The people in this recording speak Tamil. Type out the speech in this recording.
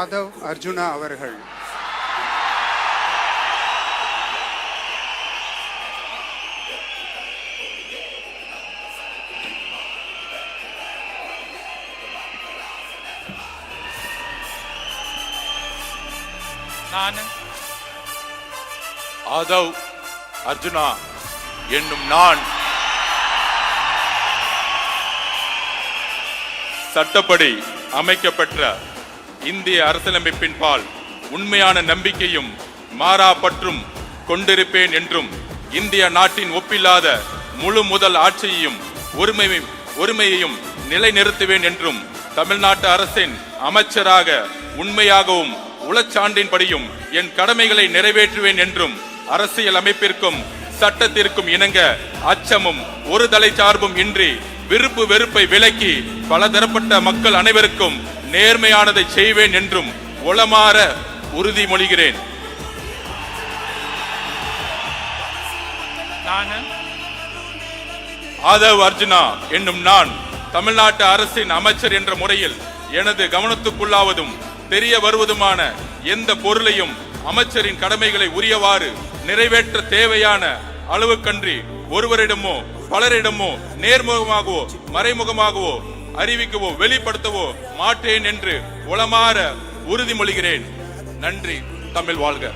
ஆதவ் அர்ஜுனா அவர்கள். நான் ஆதவ் அர்ஜுனா என்னும் நான் சட்டப்படி அமைக்கப்பெற்ற இந்திய அரசியலமைப்பின் பால் உண்மையான நம்பிக்கையும் மாறா பற்றும் கொண்டிருப்பேன் என்றும் இந்திய நாட்டின் ஒப்பில்லாத முழு முதல் ஆட்சியையும் ஒருமையையும் நிலைநிறுத்துவேன் என்றும் தமிழ்நாட்டு அரசின் அமைச்சராக உண்மையாகவும் உளச்சான்றின்படியும் என் கடமைகளை நிறைவேற்றுவேன் என்றும் அரசியல் அமைப்பிற்கும் சட்டத்திற்கும் இணங்க அச்சமும் ஒரு தலை சார்பும் இன்றி விருப்பு வெறுப்பை விலக்கி பலதரப்பட்ட மக்கள் அனைவருக்கும் நேர்மையானதை செய்வேன் என்றும் உளமாற உறுதிமொழிகிறேன். ஆதவ் அர்ஜுனா என்னும் நான் தமிழ்நாட்டு அரசின் அமைச்சர் என்ற முறையில் எனது கவனத்துக்குள்ளாவதும் தெரிய வருவதுமான எந்த பொருளையும் அமைச்சரின் கடமைகளை உரியவாறு நிறைவேற்ற தேவையான அளவுக்கன்றி ஒருவரிடமோ பலரிடமோ நேர்முகமாகவோ மறைமுகமாகவோ அறிவிக்கவோ வெளிப்படுத்தவோ மாட்டேன் என்று உளமாற உறுதிமொழிகிறேன். நன்றி. தமிழ் வாழ்க.